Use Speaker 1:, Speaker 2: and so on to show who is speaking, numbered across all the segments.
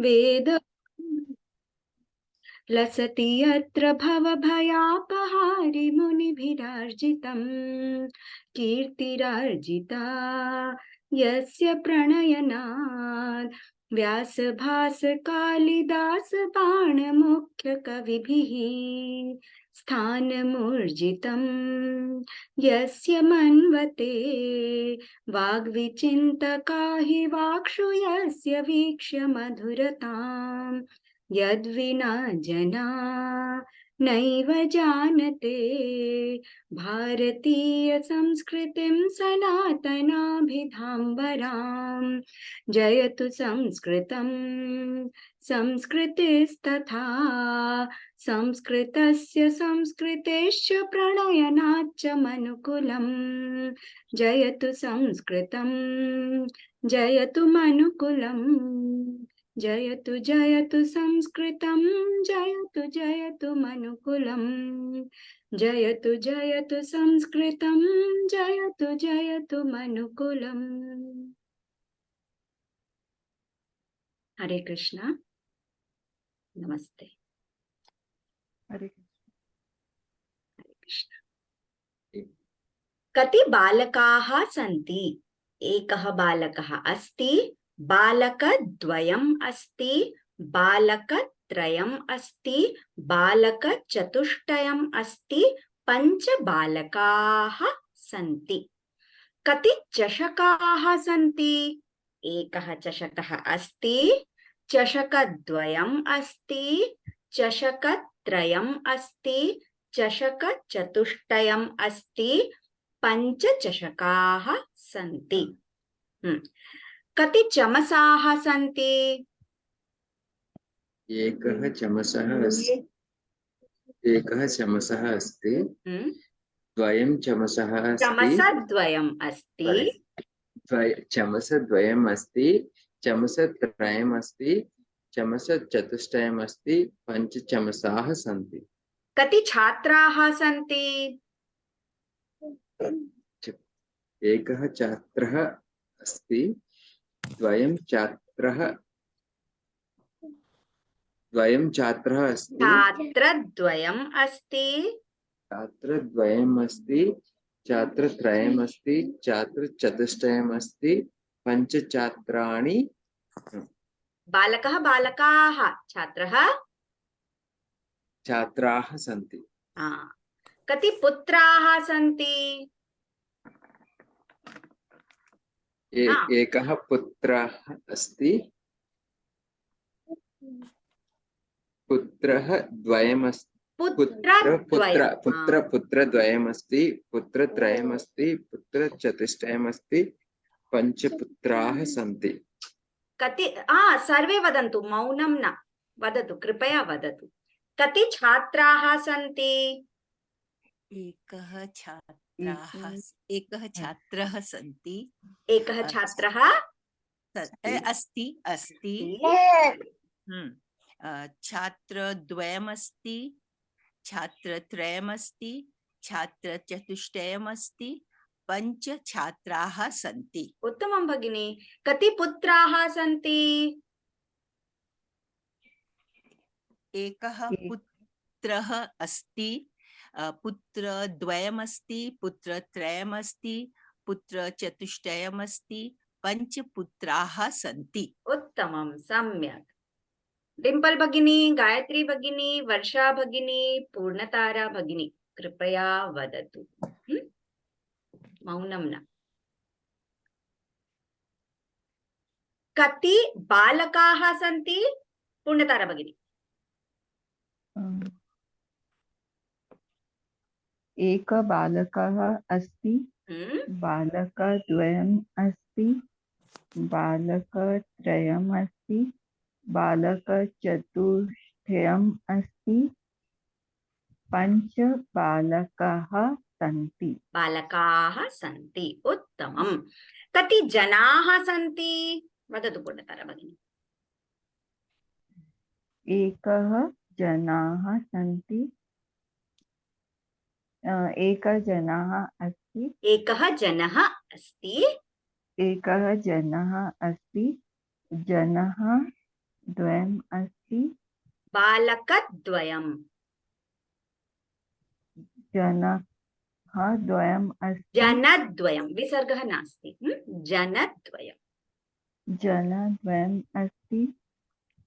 Speaker 1: वेद लसति यत्र भवभयापहारि मुनिभिरार्जितम् कीर्तिरार्जिता यस्य प्रणयनात् व्यासभास कालिदास बाण मुख्य कविभिः स्थानमूर्जितम् यस्य मन्वते वाग्विचिन्तका हि वाक्षु यस्य वीक्ष्य मधुरताम् यद्विना जना नैव जानते भारतीय संस्कृतिं सनातनाभिधाम्बराम् जयतु संस्कृतं संस्कृतिस्तथा संस्कृतस्य संस्कृतेश्च प्रणयनाच्च मनुकुलम् जयतु संस्कृतं जयतु मनुकुलम् जयतु जयतु संस्कृतं जयतु जयतु मनुकुलम् जयतु जयतु संस्कृतं जयतु जयतु मनुकुलम्। हरे कृष्णा, नमस्ते।
Speaker 2: हरे
Speaker 1: कृष्ण। कति बालकाः सन्ति? एकः बालकः अस्ति, बालकद्वयम् अस्ति, बालकत्रयम् अस्ति, बालकचतुष्टयम् अस्ति, 5 बालकाः सन्ति। कति चषकाः सन्ति? एकः चषकः अस्ति, चषकद्वयम् अस्ति, चषकत्रयम् अस्ति, चषकचतुष्टयम् अस्ति, 5 चषकाः सन्ति। कति चमसाः सन्ति?
Speaker 3: एकः चमसः अस्ति, द्वयं चमसः अस्ति,
Speaker 1: चमसद्वयम् अस्ति,
Speaker 3: चमसद्वयम् अस्ति, चमसत्रयम् अस्ति, चमसचतुष्टयम् अस्ति, 5 चमसाः सन्ति।
Speaker 1: कति छात्राः सन्ति?
Speaker 3: एकः छात्रः अस्ति, द्वयं छात्रः अस्ति,
Speaker 1: छात्रद्वयम् अस्ति,
Speaker 3: छात्रद्वयम् अस्ति, छात्रत्रयम् अस्ति, छात्रचतुष्टयम् अस्ति, 5 छात्राणि।
Speaker 1: बालकः बालकाः, छात्रः
Speaker 3: छात्राः सन्ति।
Speaker 1: कति पुत्राः सन्ति?
Speaker 3: एकः पुत्रः अस्ति, पुत्रः द्वयम् अस्ति, पुत्रद्वयम् अस्ति, पुत्रत्रयम् अस्ति, पुत्रचतुष्टयम् अस्ति, 5 पुत्राः सन्ति।
Speaker 1: कति सर्वे वदन्तु, मौनं न वदतु, कृपया वदतु। कति छात्राः सन्ति?
Speaker 2: एकः छात्रः सन्ति,
Speaker 1: एकः छात्रः
Speaker 2: अस्ति, छात्रद्वयम् अस्ति, छात्रत्रयम् अस्ति, छात्रचतुष्टयम् अस्ति, 5 छात्राः सन्ति।
Speaker 1: उत्तमं भगिनी। कति पुत्राः सन्ति?
Speaker 2: एकः पुत्रः अस्ति, पुत्रद्वयम् अस्ति, पुत्रत्रयम् अस्ति, पुत्रचतुष्टयम् अस्ति, 5 पुत्राः सन्ति।
Speaker 1: उत्तमं, सम्यक्। डिम्पल भगिनी, गायत्री भगिनी, वर्षा भगिनी, पूर्णतारा भगिनी, कृपया वदतु। मौनं न। कति बालकाः सन्ति? पूर्णतारा भगिनी।
Speaker 4: एक बालकः अस्ति, बालकद्वयम् अस्ति, बालकत्रयम् अस्ति, बालकचतुष्टयम् अस्ति, 5 बालकाः सन्ति।
Speaker 1: बालकाः सन्ति, उत्तमम्। कति जनाः सन्ति? वदतु पूर्णतारा भगिनी।
Speaker 4: एकः जनाः सन्ति, एकः जनः अस्ति,
Speaker 1: एकः जनः अस्ति,
Speaker 4: एकः जनः अस्ति, जनः द्वयम् अस्ति
Speaker 1: बालकद्वयम्
Speaker 4: जनः द्वयम् अस्ति
Speaker 1: जनद्वयं विसर्गः नास्ति जनद्वयं
Speaker 4: जनद्वयम् अस्ति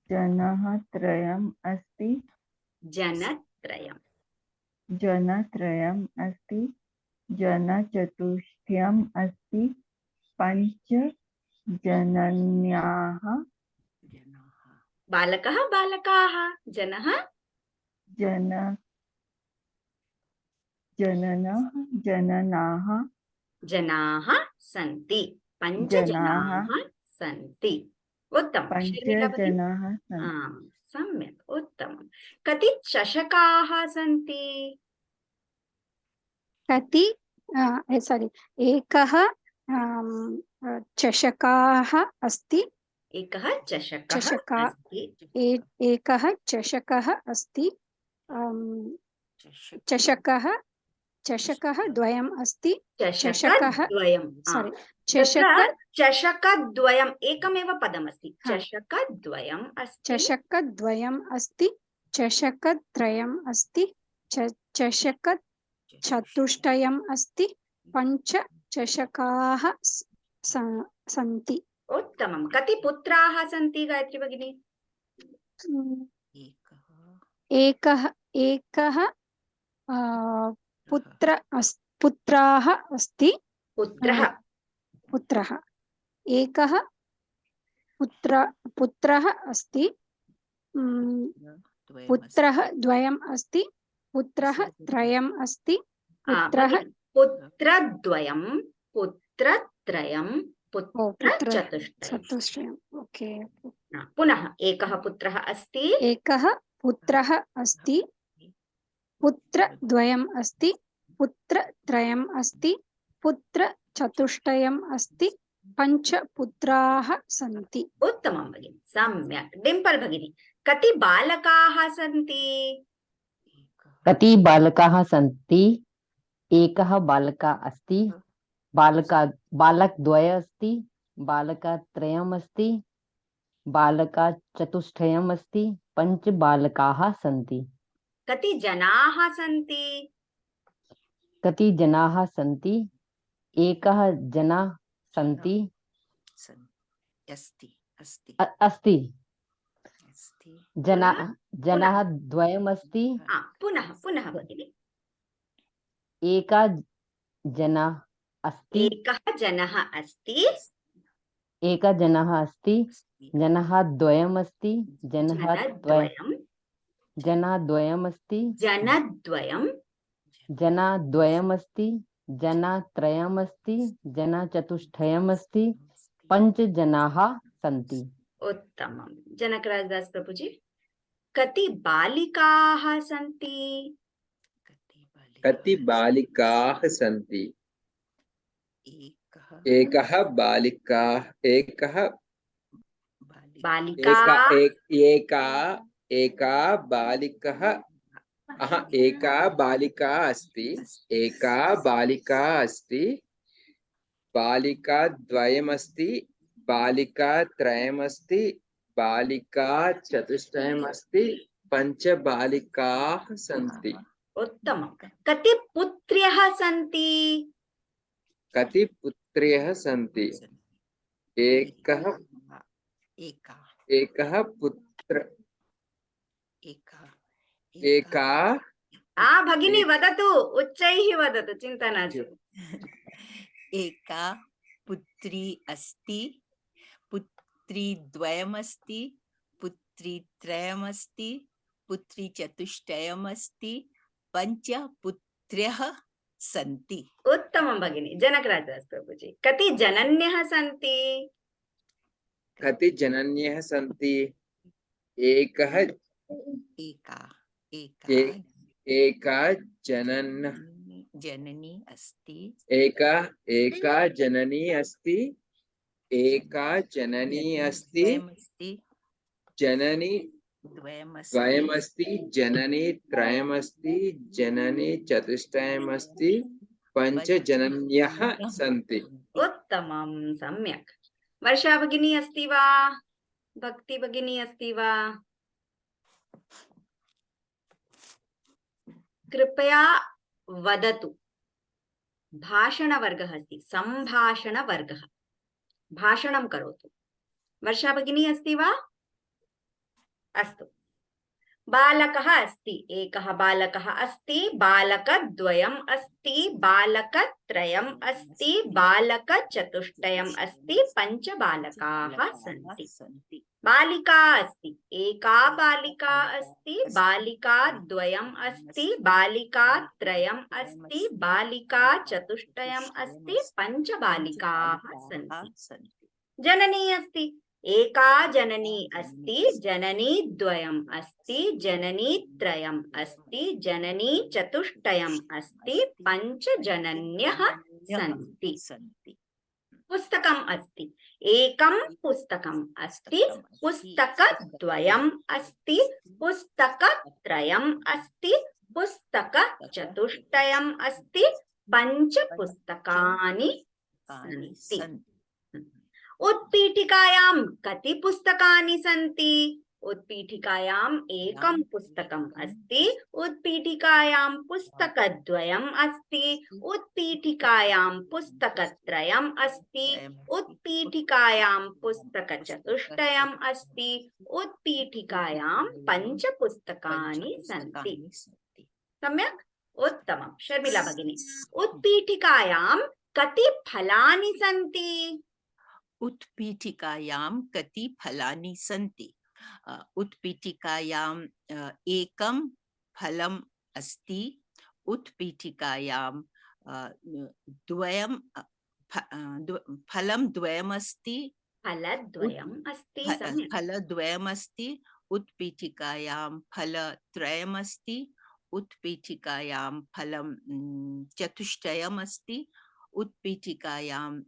Speaker 4: जनः त्रयम् अस्ति
Speaker 1: जनत्रयं
Speaker 4: जनत्रयम् अस्ति जनचतुष्टयम् अस्ति पञ्च जनन्याः
Speaker 1: बालकः बालकाः जनः
Speaker 4: जन जननः जननाः
Speaker 1: जनाः सन्ति पञ्च
Speaker 4: जनाः
Speaker 1: जनाः सन्ति उत्तमं
Speaker 4: पञ्च
Speaker 1: शर्मिला भगिनी
Speaker 4: जनाः सन्ति
Speaker 1: सम्यक् उत्तमं कति चषकाः सन्ति
Speaker 5: कति सारी एकः चषकाः अस्ति
Speaker 1: एकः चषकः
Speaker 5: चषका
Speaker 1: अस्ति
Speaker 5: एकः चषकः अस्ति चषकः द्वयम् अस्ति
Speaker 1: चषकद्वयं
Speaker 5: सारी
Speaker 1: तत्र चषकद्वयम् एकमेव पदमस्ति
Speaker 5: हा।
Speaker 1: चषकद्वयम् अस्ति
Speaker 5: चषकद्वयम् अस्ति चषकत्रयम् अस्ति चषकचतुष्टयम् अस्ति पञ्च चषकाः सन्ति
Speaker 1: उत्तमं कति पुत्राः सन्ति गायत्री भगिनी
Speaker 5: एकः पुत्राः अस्ति पुत्रः एकः पुत्रः अस्ति पुत्रः द्वयम् अस्ति पुत्रः त्रयम् अस्ति पुत्रः
Speaker 1: पुत्रद्वयं पुत्रत्रयं पुत्रचतुष्टयं
Speaker 5: चतुष्टयम् ओके
Speaker 1: पुनः एकः पुत्रः अस्ति
Speaker 5: एकः पुत्रः अस्ति पुत्रद्वयम् अस्ति पुत्रत्रयम् अस्ति पुत्रचतुष्टयम् अस्ति पञ्च पुत्राः सन्ति
Speaker 1: उत्तमं भगिनी सम्यक् डिम्पल् भगिनी कति बालकाः सन्ति
Speaker 6: कति बालकाः सन्ति एकः बालकः अस्ति बालकद्वय अस्ति बालकत्रयम् अस्ति बालकचतुष्टयम् अस्ति पञ्च बालकाः सन्ति
Speaker 1: कति जनाः सन्ति
Speaker 6: कति जनाः सन्ति एकः जनः सन्ति अस्ति जनः द्वयम् अस्ति
Speaker 1: पुनः भगिनी
Speaker 6: एकः जनः अस्ति एकः जनः अस्ति जनः द्वयम् अस्ति जनद्वयम् अस्ति जनद्वयम् अस्ति जनत्रयम् अस्ति जनचतुष्टयम् अस्ति पञ्च जनाः सन्ति
Speaker 1: उत्तमं जनकराज दास प्रभुजी कति बालिकाः सन्ति
Speaker 3: कति बालिकाः सन्ति एकः बालिका एका बालिका एका बालिका अस्ति एका बालिका अस्ति बालिकाद्वयमस्ति बालिकात्रयमस्ति बालिकाचतुष्टयमस्ति पञ्च बालिकाः सन्ति
Speaker 1: उत्तमं कति पुत्र्यः सन्ति
Speaker 3: कति पुत्र्यः सन्ति एकः पुत्र एका
Speaker 1: भगिनी वदतु उच्चैः वदतु चिन्ता नास्ति
Speaker 2: एका पुत्री अस्ति पुत्री द्वयमस्ति पुत्री त्रयमस्ति पुत्री चतुष्टयमस्ति पञ्च पुत्र्यः सन्ति
Speaker 1: उत्तमं भगिनी जनकराज दास प्रभुजी कति जनन्यः सन्ति
Speaker 3: कति जनन्यः सन्ति एका
Speaker 2: जननी अस्ति
Speaker 3: एका जननी अस्ति जननी द्वयमस्ति जननी त्रयमस्ति जननी चतुष्टयमस्ति पञ्च जनन्यः सन्ति
Speaker 1: उत्तमं सम्यक् वर्षा भगिनी अस्ति वा भक्ति भगिनी अस्ति वा? कृपया वदतु। भाषणवर्गः अस्ति, सम्भाषणवर्गः, भाषणं करोतु। वर्षा भगिनी अस्ति वा? अस्तु। बालकः अस्ति, एकः बालकः अस्ति, बालकद्वयम् अस्ति, बालकत्रयम् अस्ति, बालकचतुष्टयम् अस्ति, पञ्च बालकाः सन्ति। बालिका अस्ति, एका बालिका अस्ति, बालिकाद्वयम् अस्ति, बालिकात्रयम् अस्ति, बालिकाचतुष्टयम् अस्ति, पञ्च बालिकाः सन्ति। जननी अस्ति, एका जननी अस्ति, जननी द्वयम् अस्ति, जननी त्रयम् अस्ति, जननी चतुष्टयम् अस्ति, पञ्च जनन्यः सन्ति। पुस्तकम् अस्ति, एकं पुस्तकम् अस्ति, पुस्तकद्वयम् अस्ति, पुस्तकत्रयम् अस्ति, पुस्तकचतुष्टयम् अस्ति, पञ्च पुस्तकानि सन्ति। उत्पीठिकायां कति पुस्तकानि सन्ति? उत्पीठिकायाम् एकं पुस्तकम् अस्ति, उत्पीठिकायां पुस्तकद्वयम् अस्ति, उत्पीठिकायां पुस्तकत्रयम् अस्ति, उत्पीठिकायां पुस्तकचतुष्टयम् अस्ति, उत्पीठिकायां पञ्च पुस्तकानि सन्ति। सम्यक्, उत्तमं। शर्मिला भगिनी, उत्पीठिकायां कति फलानि सन्ति?
Speaker 2: उत्पीठिकायां कति फलानि सन्ति? उत्पीठिकायां एकं फलम् अस्ति, उत्पीठिकायां फलं द्वयम् अस्ति,
Speaker 1: फलद्वयम् अस्ति, सम्यक्।
Speaker 2: फलद्वयम् अस्ति, उत्पीठिकायां फलत्रयम् अस्ति, उत्पीठिकायां फलं चतुष्टयम् अस्ति, उत्पीठिकायां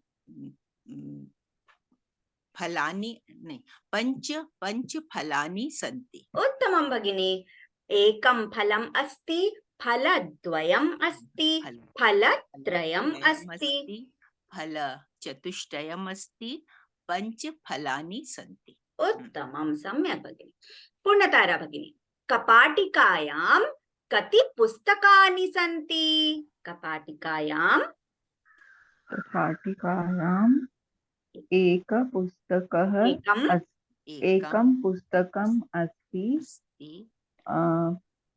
Speaker 2: फलानि नहीं पञ्च फलानि सन्ति।
Speaker 1: उत्तमं भगिनी। एकं फलम् अस्ति, फलद्वयम् अस्ति, फलत्रयम् अस्ति,
Speaker 2: फलचतुष्टयम् अस्ति, पञ्च फलानि सन्ति।
Speaker 1: उत्तमं, सम्यक् भगिनी। पूर्णतारा भगिनी, कपाटिकायां कति पुस्तकानि सन्ति? कपाटिकायां
Speaker 4: एकं पुस्तकम् अस्ति।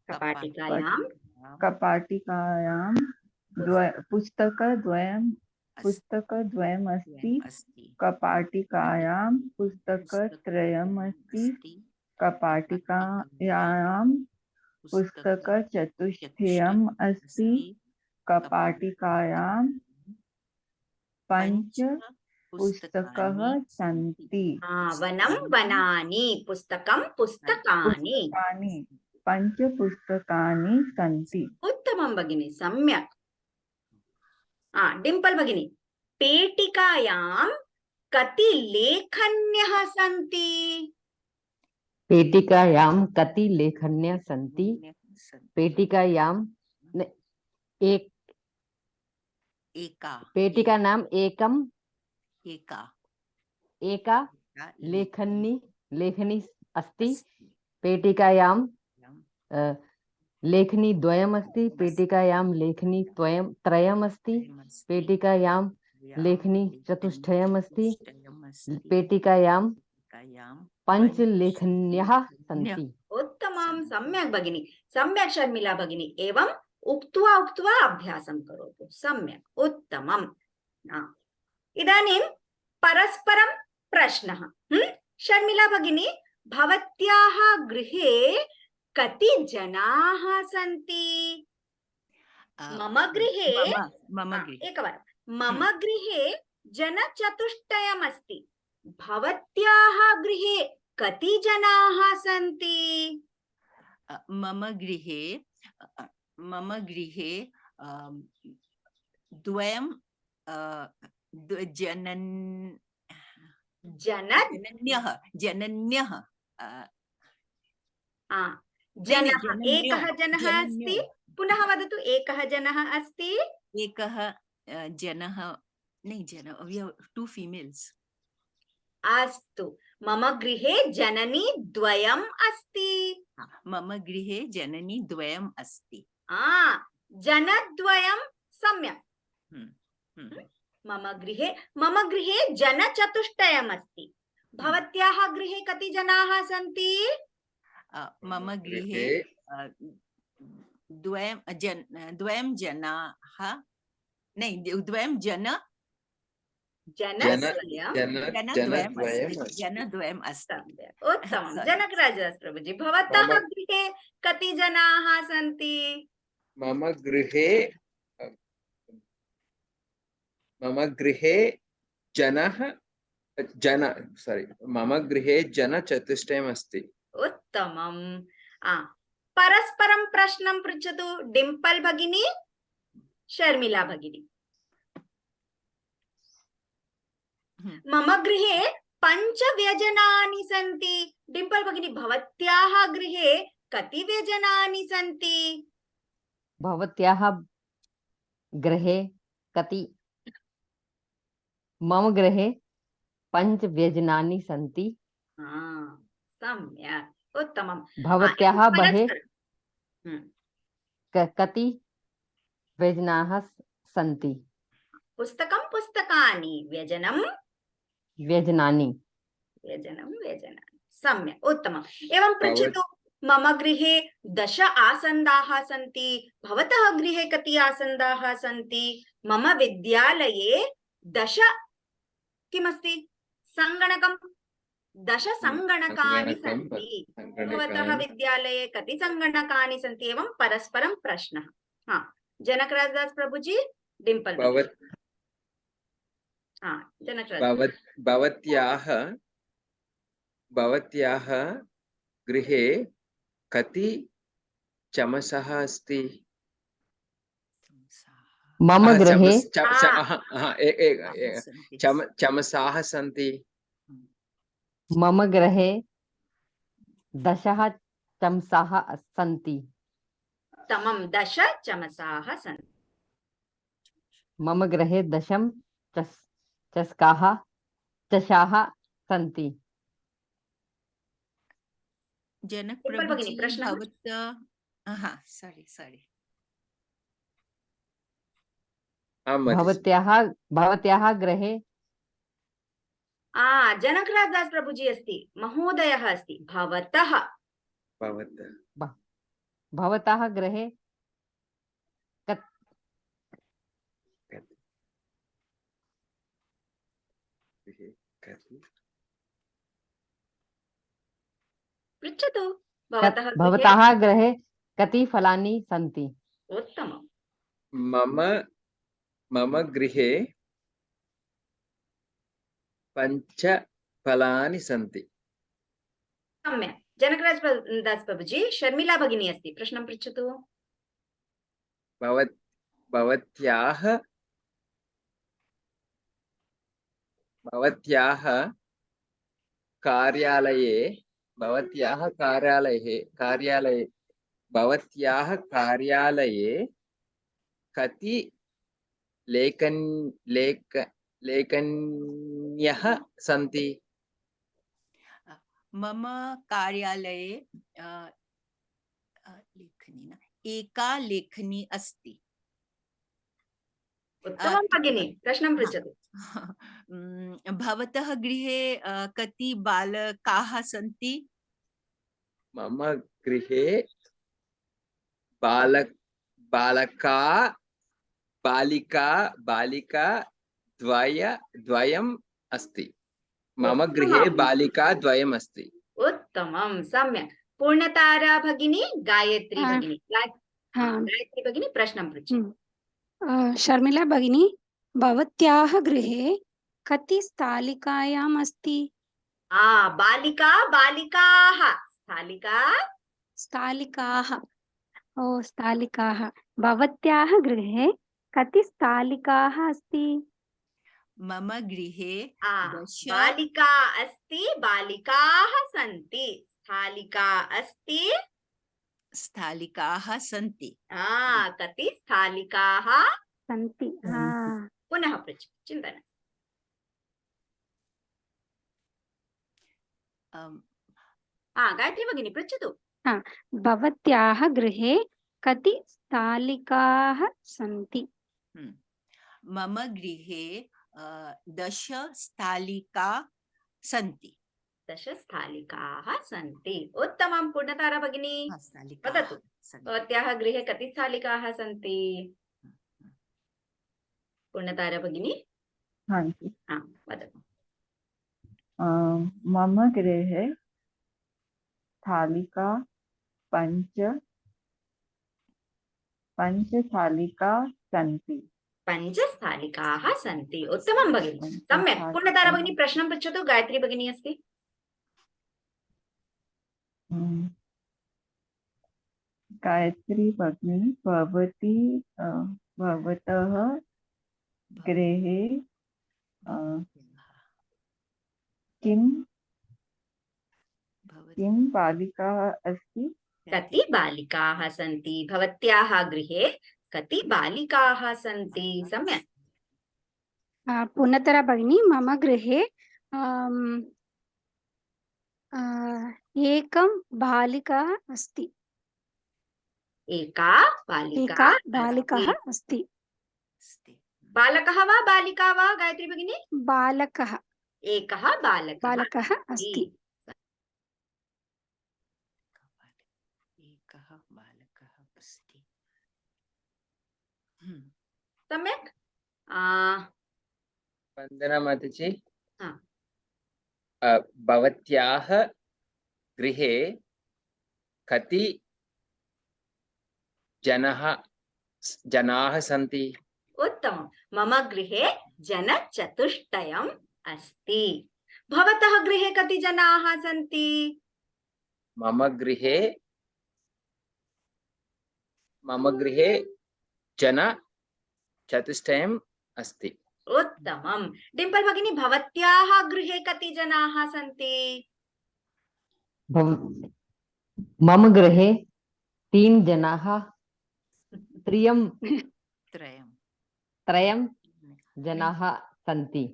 Speaker 4: कपाटिकायां पुस्तकद्वयम् अस्ति, कपाटिकायां पुस्तकत्रयम् अस्ति, कपाटिकायां पुस्तकचतुष्टयम् अस्ति, कपाटिकायां पञ्च पुस्तकानि सन्ति।
Speaker 1: वनं वनानि, पुस्तकं पुस्तकानि,
Speaker 4: पञ्च पुस्तकानि सन्ति।
Speaker 1: उत्तमं भगिनी, सम्यक्। डिम्पल् भगिनी, पेटिकायां कति लेखन्यः सन्ति?
Speaker 6: पेटिकायां कति लेखन्यः सन्ति? पेटिकायां पेटिकानाम् एका लेखनी अस्ति, पेटिकायां लेखनी द्वयम् अस्ति, पेटिकायां लेखनी त्रयम् अस्ति, पेटिकायां लेखनी चतुष्टयम् अस्ति, पेटिकायां पञ्च लेखन्यः सन्ति।
Speaker 1: उत्तमं, सम्यक् भगिनी, सम्यक् शर्मिला भगिनी। एवं उक्त्वा अभ्यासं करोतु। सम्यक्, उत्तमम्। इदानीं परस्परं प्रश्नः। शर्मिला भगिनी, भवत्याः गृहे कति जनाः सन्ति? मम गृहे एकवारं, मम गृहे जनचतुष्टयम् अस्ति। भवत्याः गृहे कति जनाः सन्ति?
Speaker 2: मम गृहे द्वयं जनन्यः
Speaker 1: एकः जनः अस्ति। पुनः वदतु, एकः जनः अस्ति।
Speaker 2: एकः जनः नहीं, we have 2 females.
Speaker 1: अस्तु, मम गृहे जननी द्वयम् अस्ति।
Speaker 2: मम गृहे जननी द्वयम् अस्ति।
Speaker 1: जनद्वयं सम्यक्। मम गृहे जनचतुष्टयम् अस्ति। भवत्याः गृहे कति जनाः सन्ति?
Speaker 2: मम गृहे द्वयं जनाः द्वयं जनद्वयम् अस्ति।
Speaker 1: उत्तमं। जनकराजदास प्रभुजी, भवतः गृहे कति जनाः सन्ति?
Speaker 3: मम गृहे मम गृहे जनचतुष्टयम् अस्ति।
Speaker 1: उत्तमम्। परस्परं प्रश्नं पृच्छतु। डिम्पल भगिनी, शर्मिला भगिनी। मम गृहे 5 व्यजनानि सन्ति। डिम्पल भगिनी, भवत्याः गृहे कति व्यजनानि सन्ति?
Speaker 6: भवत्याः गृहे कति? मम गृहे 5 व्यजनानि सन्ति।
Speaker 1: सम्यक्, उत्तमं।
Speaker 6: भवत्याः गृहे कति व्यजनाः सन्ति?
Speaker 1: पुस्तकं पुस्तकानि, व्यजनं
Speaker 6: व्यजनानि।
Speaker 1: सम्यक्, उत्तमम्। एवं पृच्छतु। मम गृहे 10 आसन्दाः सन्ति। भवतः गृहे कति आसन्दाः सन्ति? मम विद्यालये 10 किमस्ति? सङ्गणकं। 10 सङ्गणकानि सन्ति। भवतः विद्यालये कति सङ्गणकानि सन्ति? एवं परस्परं प्रश्नः। जनकराजदास प्रभुजी, डिम्पल
Speaker 3: भवत्याः गृहे कति चमसः अस्ति?
Speaker 6: मम गृहे
Speaker 3: चमसाः सन्ति।
Speaker 6: मम गृहे 10 चमसाः सन्ति।
Speaker 1: उत्तमं। 10 चमसाः सन्ति।
Speaker 6: मम गृहे 10 चषकाः सन्ति।
Speaker 2: जनक
Speaker 1: भगिनी, प्रश्नः?
Speaker 6: भवत्याः गृहे
Speaker 1: जनकराजदास प्रभुजी अस्ति, महोदयः अस्ति।
Speaker 6: भवतः गृहे
Speaker 1: पृच्छतु।
Speaker 6: भवतः गृहे कति फलानि सन्ति?
Speaker 1: उत्तमम्।
Speaker 3: मम गृहे 5 फलानि सन्ति।
Speaker 1: सम्यक्। जनकराजदास प्रभुजी, शर्मिला भगिनी अस्ति, प्रश्नं पृच्छतु।
Speaker 3: भवत्याः कार्यालये कति लेखन्यः सन्ति?
Speaker 2: मम कार्यालये एका लेखनी अस्ति।
Speaker 1: उत्तमं भगिनी, प्रश्नं पृच्छतु।
Speaker 2: भवतः गृहे कति बालकाः सन्ति?
Speaker 3: मम गृहे बालिका द्वयम् अस्ति। मम गृहे बालिका द्वयम् अस्ति।
Speaker 1: उत्तमं, सम्यक्। पूर्णतारा भगिनी, गायत्री भगिनी। गायत्री भगिनी, प्रश्नं पृच्छतु।
Speaker 5: शर्मिला भगिनी, भवत्याः गृहे कति स्थालिकायाम् अस्ति?
Speaker 1: बालिकाः,
Speaker 5: स्थालिकाः। स्थालिकाः। भवत्याः गृहे कति स्थालिकाः अस्ति?
Speaker 2: मम गृहे
Speaker 1: बालिका अस्ति, बालिकाः सन्ति। स्थालिका अस्ति,
Speaker 2: स्थालिकाः सन्ति।
Speaker 1: कति स्थालिकाः
Speaker 5: सन्ति?
Speaker 1: पुनः पृच्छ, चिन्तन। गायत्री भगिनी पृच्छतु।
Speaker 5: भवत्याः गृहे कति स्थालिकाः सन्ति?
Speaker 2: मम गृहे 10 स्थालिका सन्ति।
Speaker 1: 10 स्थालिकाः सन्ति। उत्तमं। पूर्णतारा भगिनी
Speaker 2: स्थालिकाः
Speaker 1: वदतु।
Speaker 2: सन्ति।
Speaker 1: भवत्याः गृहे कति स्थालिकाः सन्ति? पूर्णतारा भगिनी
Speaker 4: हाँ जी।
Speaker 1: वदतु।
Speaker 4: मम गृहे स्थालिका पञ्च स्थालिका सन्ति।
Speaker 1: 5 स्थालिकाः सन्ति। उत्तमं भगिनी, सम्यक्। पूर्णतारा भगिनी प्रश्नं पृच्छतु। गायत्री भगिनी अस्ति।
Speaker 4: गायत्री भगिनी, भवतः गृहे किं बालिकाः अस्ति?
Speaker 1: कति बालिकाः सन्ति? भवत्याः गृहे कति बालिकाः सन्ति? सम्यक्।
Speaker 5: पुनतरा भगिनी, मम गृहे एकं बालिका अस्ति।
Speaker 1: एका बालिका
Speaker 5: अस्ति।
Speaker 1: बालकः वा बालिका वा? गायत्री भगिनी
Speaker 5: बालकः।
Speaker 1: एकः बालकः
Speaker 5: अस्ति।
Speaker 1: सम्यक्।
Speaker 3: वन्दना माताजि।
Speaker 1: हा।
Speaker 3: भवत्याः गृहे कति जनाः सन्ति?
Speaker 1: उत्तमं। मम गृहे जनचतुष्टयम् अस्ति। भवतः गृहे कति जनाः सन्ति?
Speaker 3: मम गृहे जनचतुष्टयम् अस्ति।
Speaker 1: उत्तमं। डिम्पल भगिनी, भवत्याः गृहे कति जनाः सन्ति?
Speaker 6: मम गृहे 3 जनाः, त्रयं जनाः सन्ति।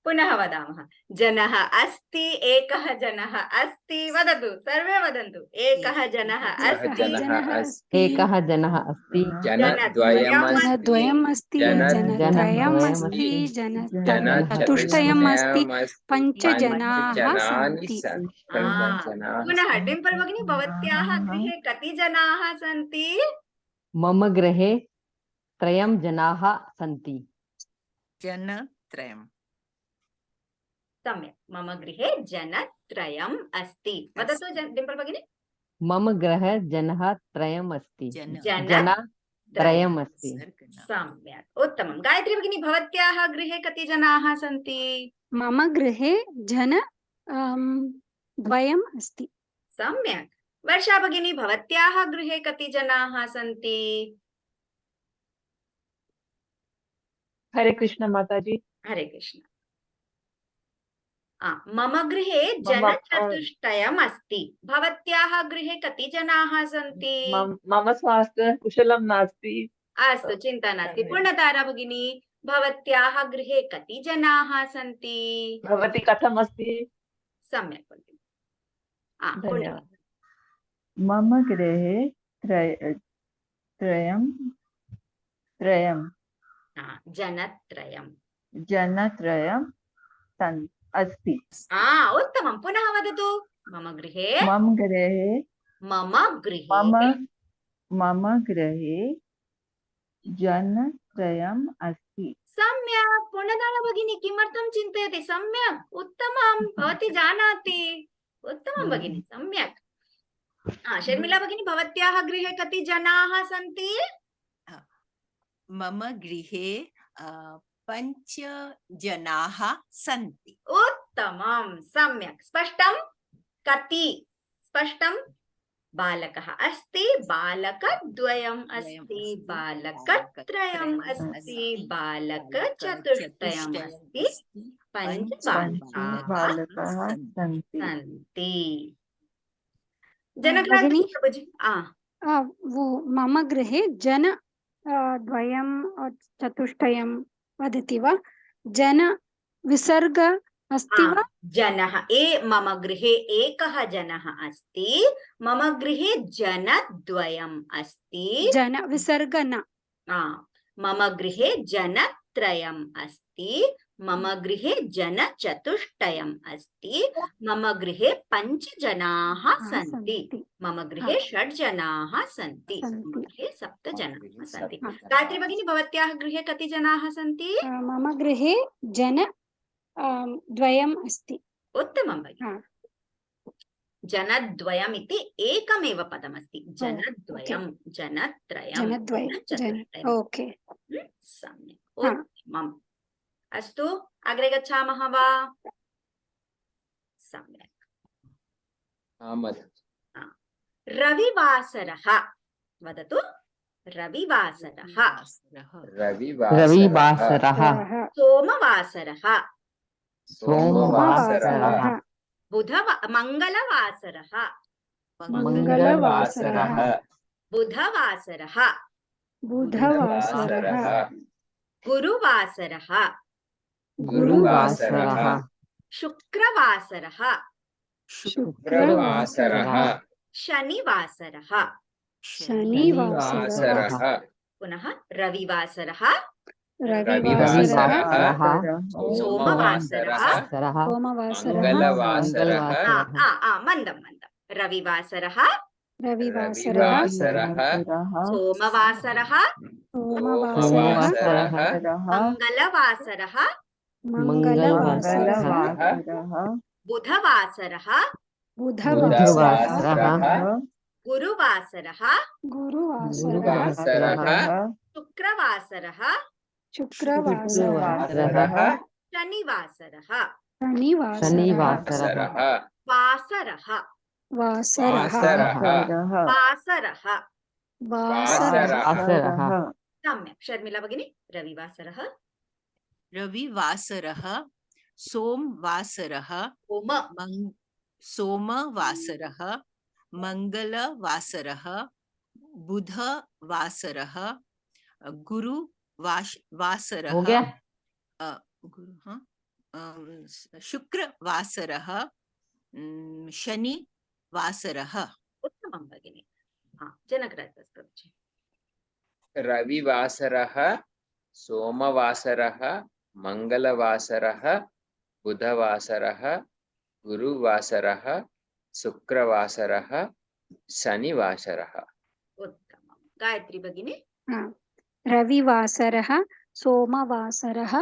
Speaker 1: पुनः वदामः। जनः अस्ति, एकः जनः अस्ति। वदतु, सर्वे वदन्तु। एकः जनः अस्ति,
Speaker 6: एकः जनः अस्ति,
Speaker 5: जनद्वयम् अस्ति, जनत्रयम् अस्ति, जनचतुष्टयम् अस्ति, 5 जनाः सन्ति।
Speaker 1: पुनः डिम्पल भगिनी, भवत्याः गृहे कति जनाः सन्ति?
Speaker 6: मम गृहे 3 जनाः सन्ति।
Speaker 2: जनत्रयम्।
Speaker 1: सम्यक्। मम गृहे जनत्रयम् अस्ति। वदतु डिम्पल भगिनी।
Speaker 6: मम गृहे जनः 3 अस्ति। जनत्रयम् अस्ति।
Speaker 1: सम्यक्। उत्तमं। गायत्री भगिनी, भवत्याः गृहे कति जनाः सन्ति?
Speaker 5: मम गृहे जन 2 अस्ति।
Speaker 1: सम्यक्। वर्षा भगिनी, भवत्याः गृहे कति जनाः सन्ति?
Speaker 7: हरे कृष्ण माताजी।
Speaker 1: हरे कृष्ण। मम गृहे जनचतुष्टयम् अस्ति। भवत्याः गृहे कति जनाः सन्ति?
Speaker 7: मम स्वास्थ्य कुशलं नास्ति।
Speaker 1: अस्तु, चिन्ता नास्ति। पूर्णतारा भगिनी, भवत्याः गृहे कति जनाः सन्ति?
Speaker 7: भवती कथम् अस्ति?
Speaker 1: सम्यक् भगिनी।
Speaker 7: धन्यवादः।
Speaker 4: मम गृहे त्रयं जनत्रयम् अस्ति।
Speaker 1: उत्तमं। पुनः वदतु। मम गृहे
Speaker 4: जनत्रयम् अस्ति।
Speaker 1: सम्यक्। पूर्णतारा भगिनी, किमर्थं चिन्तयति? सम्यक्। उत्तमं। भवती जानाति। उत्तमं भगिनी, सम्यक्। शर्मिला भगिनी, भवत्याः गृहे कति जनाः सन्ति?
Speaker 2: मम गृहे 5 जनाः सन्ति।
Speaker 1: उत्तमं। सम्यक्। स्पष्टं? कति? स्पष्टं? बालकः अस्ति, बालकद्वयम् अस्ति, बालकत्रयम् अस्ति, बालकचतुष्टयम् अस्ति, 5 बालकाः सन्ति।
Speaker 5: मम गृहे जन 2 चतुष्टयं वदति वा? जन विसर्ग अस्ति वा?
Speaker 1: जनः मम गृहे एकः जनः अस्ति, मम गृहे जनद्वयम् अस्ति,
Speaker 5: जन विसर्ग न।
Speaker 1: मम गृहे जनत्रयम् अस्ति, मम गृहे जनचतुष्टयम् अस्ति, मम गृहे 5 जनाः सन्ति, मम गृहे 6 जनाः सन्ति, मम गृहे 7 जनाः सन्ति। गायत्री भगिनी, भवत्याः गृहे कति जनाः सन्ति?
Speaker 5: मम गृहे जन द्वयम् अस्ति।
Speaker 1: उत्तमं भगिनि। जनद्वयम् इति एकमेव पदमस्ति। जनद्वयं, जनत्रयं,
Speaker 5: जनद्वयं,
Speaker 1: जनचतुष्टयम्।
Speaker 5: ओके।
Speaker 1: सम्यक्, उत्तमम्। अस्तु, अग्रे गच्छामः वा? सम्यक्। रविवासरः, वदतु। रविवासरः,
Speaker 6: रविवासरः,
Speaker 1: सोमवासरः,
Speaker 6: सोमवासरः,
Speaker 1: मंगलवासरः,
Speaker 5: मंगलवासरः,
Speaker 1: बुधवासरः,
Speaker 5: बुधवासरः,
Speaker 1: गुरुवासरः,
Speaker 6: गुरुवासरः,
Speaker 1: शुक्रवासरः,
Speaker 5: शुक्रवासरः,
Speaker 1: शनिवासरः,
Speaker 5: शनिवासरः,
Speaker 1: पुनः रविवासरः,
Speaker 5: रविवासरः,
Speaker 1: सोमवासरः,
Speaker 5: सोमवासरः,
Speaker 1: मन्दं मन्दं, रविवासरः,
Speaker 5: रविवासरः,
Speaker 1: सोमवासरः,
Speaker 5: सोमवासरः,
Speaker 1: मंगलवासरः,
Speaker 5: मंगलवासरः,
Speaker 1: बुधवासरः,
Speaker 5: बुधवासरः,
Speaker 1: गुरुवासरः,
Speaker 5: गुरुवासरः,
Speaker 1: शुक्रवासरः,
Speaker 5: शुक्रवासरः,
Speaker 1: शनिवासरः,
Speaker 5: शनिवासरः,
Speaker 1: वासरः,
Speaker 5: वासरः,
Speaker 1: वासरः। सम्यक्, शर्मिला भगिनी, रविवासरः,
Speaker 2: रविवासरः, सोमवासरः, सोमवासरः, मंगलवासरः, बुधवासरः, गुरुवासरः, शुक्रवासरः, शनिवासरः।
Speaker 1: उत्तमं भगिनी। जनकराज,
Speaker 3: रविवासरः, सोमवासरः, मंगलवासरः, बुधवासरः, गुरुवासरः, शुक्रवासरः, शनिवासरः।
Speaker 1: उत्तमं। गायत्री भगिनी,
Speaker 5: रविवासरः, सोमवासरः,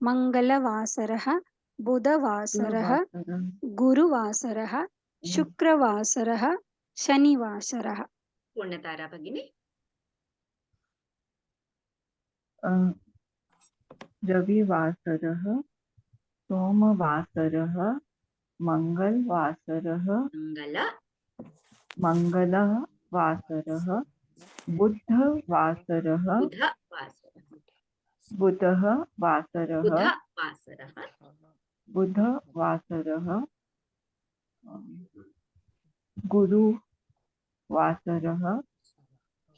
Speaker 5: मंगलवासरः, बुधवासरः, गुरुवासरः, शुक्रवासरः, शनिवासरः।
Speaker 1: पूर्णतारा भगिनी,
Speaker 4: रविवासरः, सोमवासरः, मंगलवासरः, मंगलवासरः, बुधवासरः, बुधवासरः, गुरुवासरः,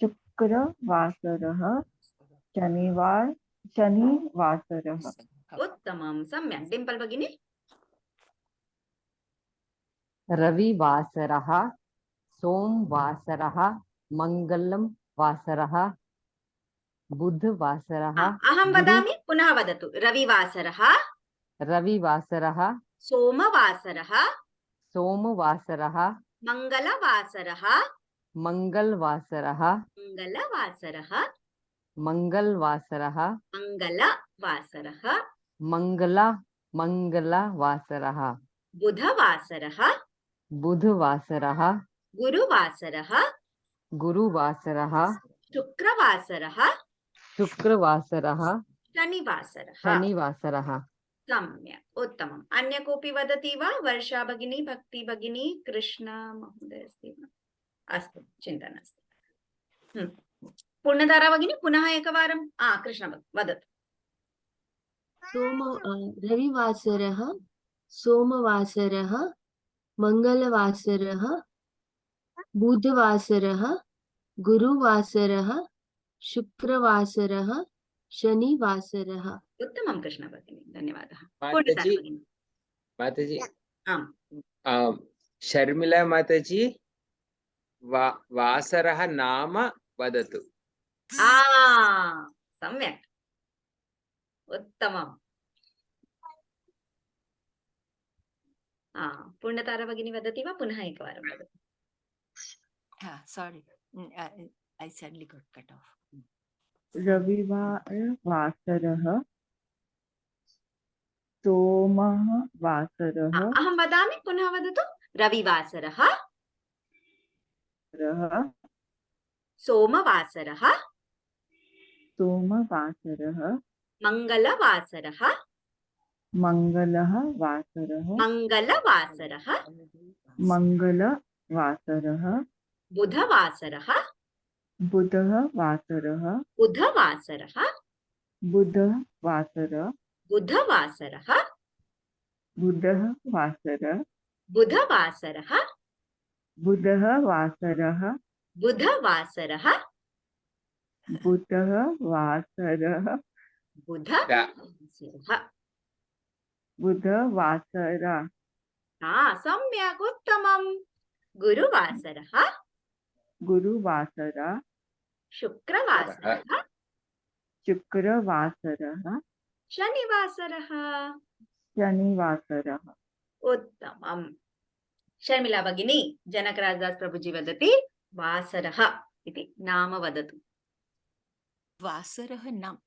Speaker 4: शुक्रवासरः, शनिवासरः।
Speaker 1: उत्तमं, सम्यक्। डिम्पल भगिनी,
Speaker 6: रविवासरः, सोमवासरः, मंगलम वासरः, बुधवासरः,
Speaker 1: अहं वदामि, पुनः वदतु। रविवासरः,
Speaker 6: रविवासरः,
Speaker 1: सोमवासरः,
Speaker 6: सोमवासरः,
Speaker 1: मंगलवासरः,
Speaker 6: मंगलवासरः,
Speaker 1: मंगलवासरः,
Speaker 6: मंगलवासरः,
Speaker 1: मंगलवासरः,
Speaker 6: मंगलवासरः,
Speaker 1: बुधवासरः,
Speaker 6: बुधवासरः,
Speaker 1: गुरुवासरः,
Speaker 6: गुरुवासरः,
Speaker 1: शुक्रवासरः,
Speaker 6: शुक्रवासरः,
Speaker 1: शनिवासरः।
Speaker 6: शनिवासरः।
Speaker 1: सम्यक्, उत्तमम्। अन्य कोऽपि वदति वा? वर्षा भगिनी, भक्ति भगिनी, कृष्ण महोदय अस्ति वा? अस्तु, चिन्ता नास्ति। पूर्णधारा भगिनी, पुनः एकवारं। कृष्ण वदतु।
Speaker 8: रविवासरः, सोमवासरः, मंगलवासरः, बुधवासरः, गुरुवासरः, शुक्रवासरः, शनिवासरः।
Speaker 1: उत्तमं कृष्ण भगिनी, धन्यवादः।
Speaker 3: माताजी, माताजी
Speaker 1: आम्
Speaker 3: शर्मिला माताजी वासरः नाम वदतु।
Speaker 1: सम्यक् उत्तमम्। पूर्णतारा भगिनी वदति वा पुनः एकवारं वदतु?
Speaker 2: Sorry, I suddenly got cut off.
Speaker 4: रविवासरः सोमः वासरः
Speaker 1: अहं वदामि, पुनः वदतु। रविवासरः, सोमवासरः,
Speaker 4: सोमवासरः
Speaker 1: मङ्गलवासरः,
Speaker 4: मङ्गलः वासरः
Speaker 1: मङ्गलवासरः,
Speaker 4: मङ्गलवासरः
Speaker 1: बुधवासरः,
Speaker 4: बुधः वासरः
Speaker 1: बुधवासरः,
Speaker 4: बुधवासरः
Speaker 1: बुधवासरः,
Speaker 4: बुधः वासरः
Speaker 1: बुधवासरः,
Speaker 4: बुधः वासरः
Speaker 1: बुधवासरः,
Speaker 4: बुधः वासरः
Speaker 1: बुधवासरः।
Speaker 4: बुधवासरः
Speaker 1: सम्यक् उत्तमम्। गुरुवासरः,
Speaker 4: गुरुवासरः
Speaker 1: शुक्रवासरः,
Speaker 4: शुक्रवासरः
Speaker 1: शनिवासरः।
Speaker 4: शनिवासरः।
Speaker 1: उत्तमम्। शर्मिला भगिनी, जनकराजदास प्रभुजी वदति वासरः इति नाम वदतु।
Speaker 2: वासरः नाम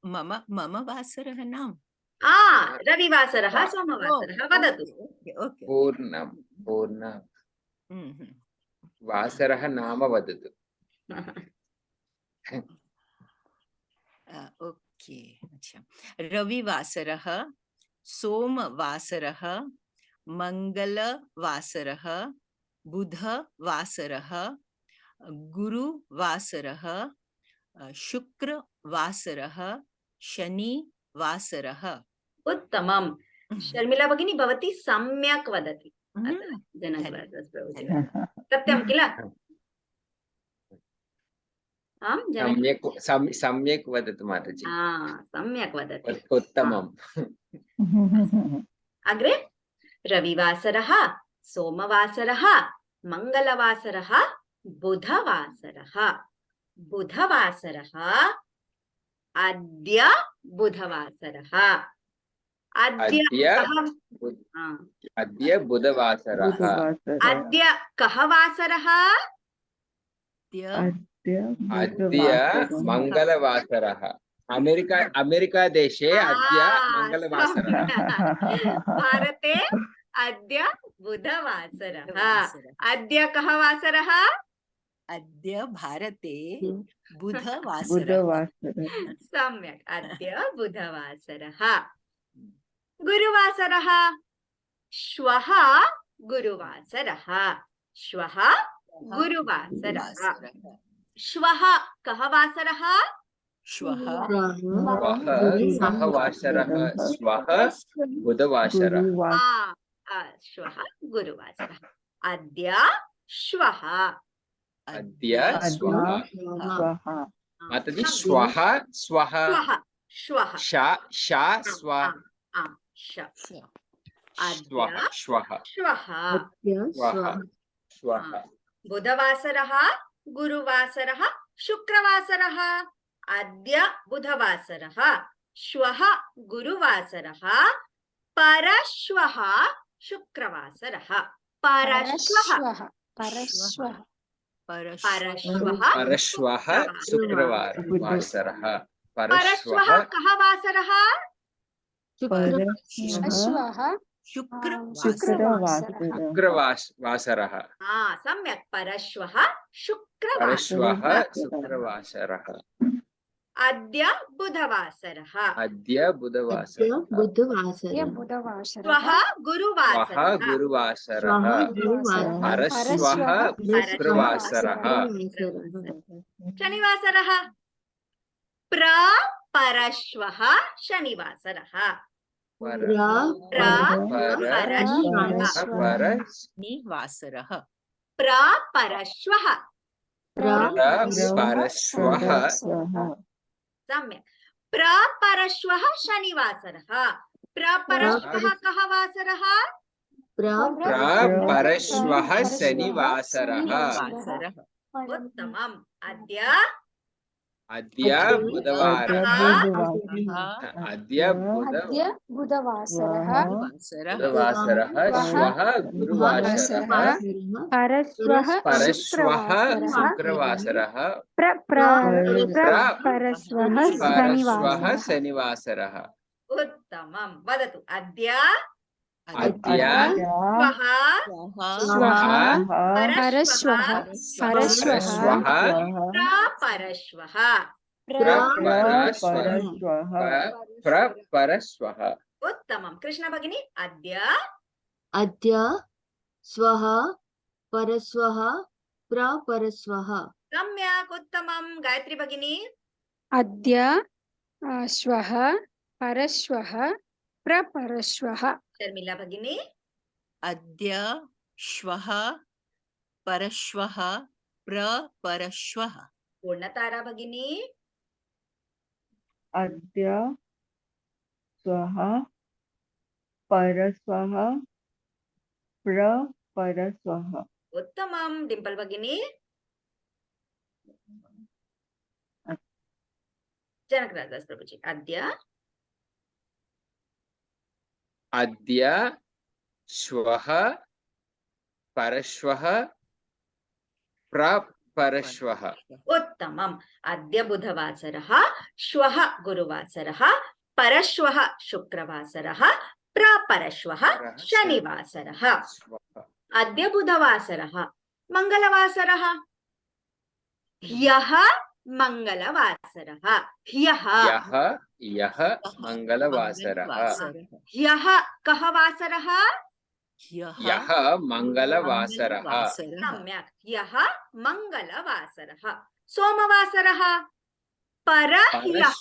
Speaker 2: मम वासरः नाम
Speaker 1: रविवासरः, सोमवासरः वदतु।
Speaker 2: ओके
Speaker 3: पूर्णं वासरः नाम वदतु।
Speaker 2: ओके, अच्छा। रविवासरः, सोमवासरः, मंगलवासरः, बुधवासरः, गुरुवासरः, शुक्रवासरः, शनिवासरः।
Speaker 1: उत्तमम्। शर्मिला भगिनी, भवती सम्यक् वदति। जनकराजदास प्रभुजी सत्यं किल?
Speaker 3: सम्यक् वदतु माताजी।
Speaker 1: सम्यक् वदति।
Speaker 3: उत्तमम्।
Speaker 1: अग्रे रविवासरः, सोमवासरः, मङ्गलवासरः, बुधवासरः। बुधवासरः, अद्य बुधवासरः।
Speaker 3: अद्य बुधवासरः।
Speaker 1: अद्य कः वासरः?
Speaker 3: अद्य मङ्गलवासरः। अमेरिका देशे अद्य मङ्गलवासरः।
Speaker 1: भारते अद्य बुधवासरः। अद्य कः वासरः?
Speaker 2: अद्य भारते बुधवासरः।
Speaker 1: सम्यक्, अद्य बुधवासरः। गुरुवासरः, श्वः गुरुवासरः। श्वः गुरुवासरः। श्वः कः वासरः?
Speaker 2: श्वः
Speaker 3: बुधवासरः।
Speaker 1: श्वः गुरुवासरः। अद्य श्वः।
Speaker 3: माताजी श्वः श्वः
Speaker 1: श्वः
Speaker 3: श्वः।
Speaker 1: बुधवासरः, गुरुवासरः, शुक्रवासरः। अद्य बुधवासरः, श्वः गुरुवासरः, परश्वः शुक्रवासरः। परश्वः
Speaker 3: शुक्रवासरः।
Speaker 1: परश्वः कः वासरः?
Speaker 3: शुक्रवासरः।
Speaker 1: सम्यक्, परश्वः
Speaker 3: शुक्रवासरः।
Speaker 1: अद्य बुधवासरः। श्वः गुरुवासरः।
Speaker 3: परश्वः शुक्रवासरः।
Speaker 1: शनिवासरः, परश्वः शनिवासरः।
Speaker 2: शनिवासरः।
Speaker 1: परश्वः। सम्यक्, परश्वः शनिवासरः। परश्वः कः वासरः?
Speaker 3: परश्वः शनिवासरः
Speaker 2: शनिवासरः
Speaker 1: उत्तमम् अद्य
Speaker 3: अद्य बुधवासरः
Speaker 4: अद्य बुधवासरः
Speaker 3: अद्य
Speaker 5: बुधवासरः
Speaker 3: बुधवासरः श्वः गुरुवासरः
Speaker 5: परश्वः
Speaker 3: परश्वः
Speaker 5: शुक्रवासरः
Speaker 3: शुक्रवासरः
Speaker 5: परश्वः
Speaker 3: परश्वः
Speaker 5: शनिवासरः
Speaker 3: शनिवासरः
Speaker 1: उत्तमं वदतु अद्य
Speaker 3: अद्य
Speaker 1: श्वः
Speaker 5: परश्वः
Speaker 1: परश्वः
Speaker 3: परश्वः
Speaker 1: प्रपरश्वः
Speaker 3: प्रपरश्वः
Speaker 1: उत्तमं कृष्ण भगिनी अद्य
Speaker 8: अद्य स्वः परश्वः प्रपरश्वः
Speaker 1: सम्यक् उत्तमं गायत्री भगिनी
Speaker 5: अद्य श्वः परश्वः प्रपरश्वः
Speaker 1: शर्मिला भगिनी
Speaker 2: अद्य श्वः परश्वः प्रपरश्वः
Speaker 1: पूर्णतारा भगिनी
Speaker 4: अद्य स्वः परश्वः प्रपरश्वः
Speaker 1: उत्तमं डिम्पल भगिनी जनकराज प्रभुजी अद्य
Speaker 3: अद्य श्वः परश्वः प्रपरश्वः
Speaker 1: उत्तमम् अद्य बुधवासरः श्वः गुरुवासरः परश्वः शुक्रवासरः प्रपरश्वः शनिवासरः अद्य बुधवासरः मंगलवासरः ह्यः मंगलवासरः ह्यः
Speaker 3: यः मंगलवासरः
Speaker 1: ह्यः कः वासरः
Speaker 3: यः मंगलवासरः
Speaker 1: सम्यक् ह्यः मंगलवासरः सोमवासरः परह्यः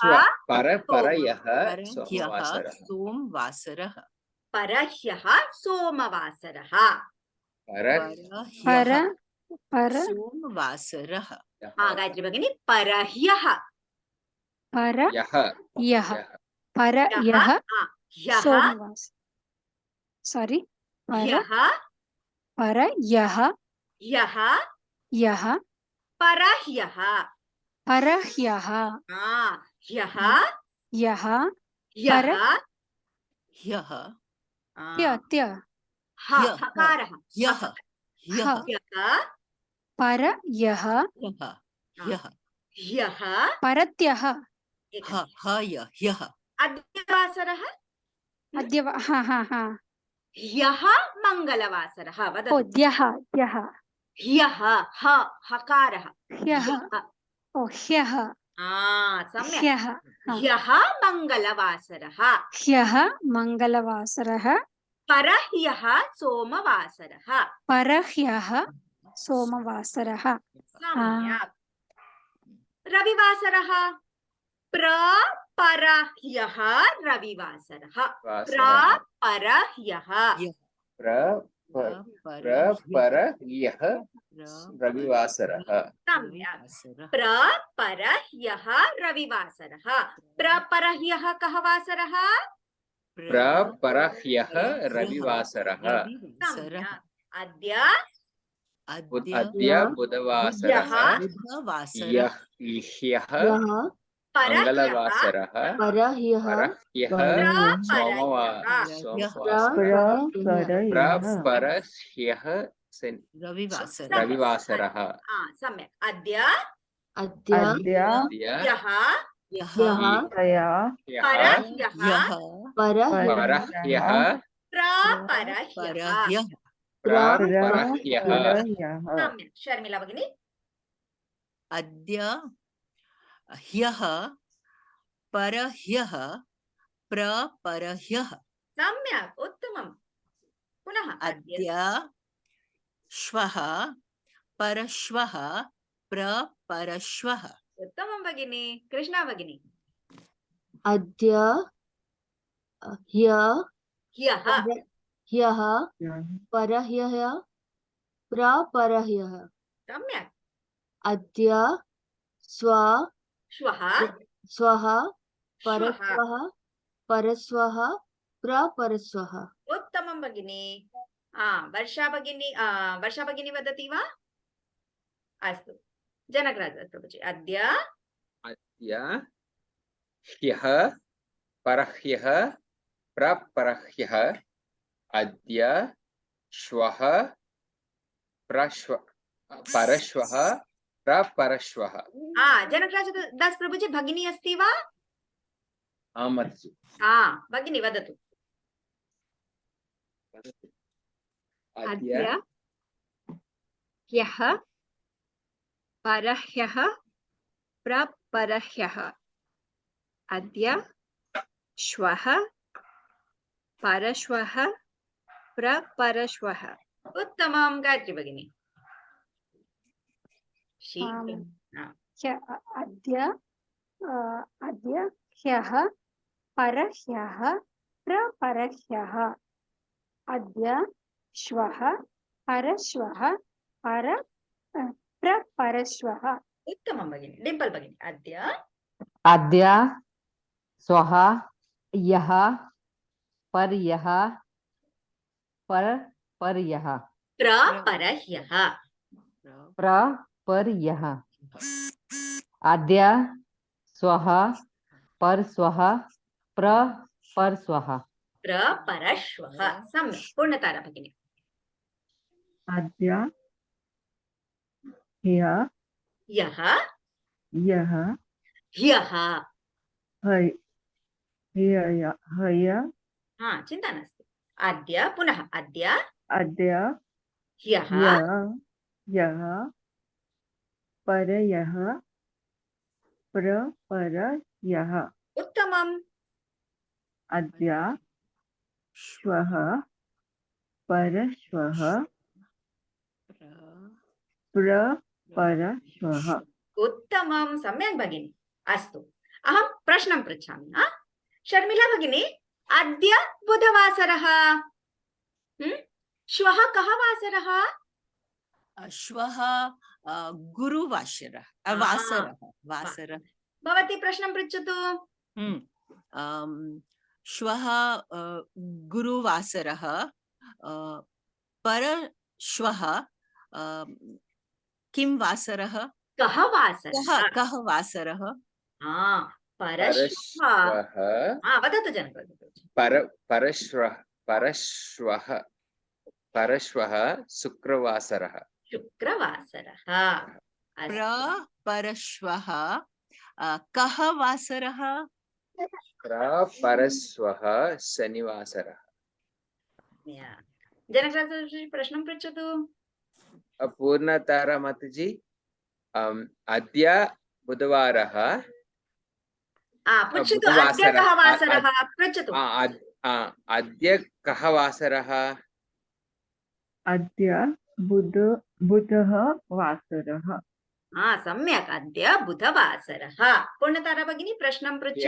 Speaker 3: परयः
Speaker 2: परह्यः
Speaker 3: सोमवासरः
Speaker 2: सोमवासरः
Speaker 1: परह्यः सोमवासरः
Speaker 5: पर पर
Speaker 2: सोमवासरः
Speaker 1: गायत्री भगिनी परह्यः
Speaker 5: पर
Speaker 3: यः
Speaker 5: यः पर यः
Speaker 1: ह्यः
Speaker 5: सोमवास सॉरी पर
Speaker 1: ह्यः
Speaker 5: पर यः
Speaker 1: ह्यः
Speaker 5: यः
Speaker 1: परह्यः
Speaker 5: परह्यः
Speaker 1: ह्यः
Speaker 5: यः
Speaker 1: ह्यः
Speaker 2: ह्यः
Speaker 5: त्य त्य
Speaker 1: हकारः
Speaker 2: ह्यः ह्यः
Speaker 1: ह्यः
Speaker 5: पर यः
Speaker 2: ह्यः ह्यः
Speaker 1: ह्यः
Speaker 5: परत्यः
Speaker 2: ह्यः
Speaker 1: अद्य वासरः
Speaker 5: अद्य हा हा हा
Speaker 1: ह्यः मंगलवासरः
Speaker 5: ओ
Speaker 1: वदतु
Speaker 5: द्यः द्यः
Speaker 1: ह्यः हकारः
Speaker 5: ह्यः ओ ह्यः
Speaker 1: सम्यक्
Speaker 5: ह्यः
Speaker 1: ह्यः मंगलवासरः
Speaker 5: ह्यः मंगलवासरः
Speaker 1: परह्यः सोमवासरः
Speaker 5: परह्यः सोमवासरः
Speaker 1: सम्यक् रविवासरः प्रपरह्यः रविवासरः प्रपरह्यः
Speaker 3: प्रपरयः रविवासरः
Speaker 1: सम्यक् प्रपरह्यः रविवासरः प्रपरह्यः कः वासरः
Speaker 3: प्रपरह्यः रविवासरः
Speaker 1: सम्यक् अद्य
Speaker 3: अद्य बुधवासरः
Speaker 2: बुधवासरः
Speaker 3: ह्यः
Speaker 1: परह्यः
Speaker 3: मंगलवासरः
Speaker 8: परह्यः
Speaker 3: परह्यः सोमवासरः प्रपरह्यः
Speaker 2: रविवासरः
Speaker 3: रविवासरः
Speaker 1: सम्यक् अद्य
Speaker 8: अद्य
Speaker 1: ह्यः
Speaker 2: ह्यः
Speaker 1: परह्यः
Speaker 3: परह्यः
Speaker 1: प्रपरह्यः
Speaker 3: प्रपरह्यः
Speaker 1: सम्यक् शर्मिला भगिनी
Speaker 2: अद्य ह्यः परह्यः प्रपरह्यः
Speaker 1: सम्यक् उत्तमं पुनः
Speaker 2: अद्य श्वः परश्वः प्रपरश्वः
Speaker 1: उत्तमं भगिनी कृष्णा भगिनी
Speaker 8: अद्य ह्यः
Speaker 1: ह्यः
Speaker 8: परह्यः प्रपरह्यः
Speaker 1: सम्यक्
Speaker 8: अद्य
Speaker 1: श्वः
Speaker 8: स्वः परश्वः परश्वः प्रपरश्वः
Speaker 1: उत्तमं भगिनी वर्षा भगिनी वदति वा? अस्तु, जनकराज प्रभुजी। अद्य
Speaker 3: अद्य ह्यः परह्यः प्रपरह्यः अद्य श्वः परश्वः प्रपरश्वः।
Speaker 1: जनकराज दास प्रभुजी भगिनी अस्ति वा?
Speaker 3: आम् माताजि।
Speaker 1: भगिनी वदतु।
Speaker 5: अद्य ह्यः परह्यः प्रपरह्यः अद्य श्वः परश्वः प्रपरश्वः।
Speaker 1: उत्तमं। गायत्री भगिनी। शीघ्रं।
Speaker 5: अद्य ह्यः परह्यः प्रपरह्यः अद्य श्वः परश्वः प्रपरश्वः।
Speaker 1: उत्तमं भगिनी। डिम्पल भगिनी। अद्य
Speaker 6: अद्य श्वः ह्यः पर्यः परह्यः
Speaker 1: प्रपरह्यः
Speaker 6: प्रपर्यः अद्य श्वः परश्वः प्रपरश्वः
Speaker 1: प्रपरश्वः। सम्यक्। पूर्णतारा भगिनी।
Speaker 4: अद्य ह्यः
Speaker 1: ह्यः
Speaker 4: ह्यः
Speaker 1: ह्यः चिन्ता नास्ति। अद्य पुनः अद्य
Speaker 4: अद्य
Speaker 1: ह्यः
Speaker 4: ह्यः परह्यः प्रपरह्यः
Speaker 1: उत्तमम्।
Speaker 4: अद्य श्वः परश्वः प्रपरश्वः।
Speaker 1: उत्तमं। सम्यक् भगिनी। अस्तु, अहं प्रश्नं पृच्छामि। शर्मिला भगिनी, अद्य बुधवासरः, श्वः कः वासरः?
Speaker 2: श्वः गुरुवासरः वासरः।
Speaker 1: भवती प्रश्नं पृच्छतु।
Speaker 2: श्वः गुरुवासरः परश्वः किं वासरः?
Speaker 1: कः वासरः?
Speaker 2: कः वासरः?
Speaker 1: परश्वः। वदतु
Speaker 3: परश्वः शुक्रवासरः।
Speaker 1: शुक्रवासरः।
Speaker 2: परश्वः कः वासरः?
Speaker 3: परश्वः शनिवासरः।
Speaker 1: जनकराज प्रश्नं पृच्छतु।
Speaker 3: पूर्णतारा माताजि, अद्य बुधवारः।
Speaker 1: पृच्छतु। अद्य कः वासरः? पृच्छतु।
Speaker 3: अद्य कः वासरः?
Speaker 4: अद्य बुधः वासरः।
Speaker 1: सम्यक्। अद्य बुधवासरः। पूर्णतारा भगिनी प्रश्नं पृच्छतु।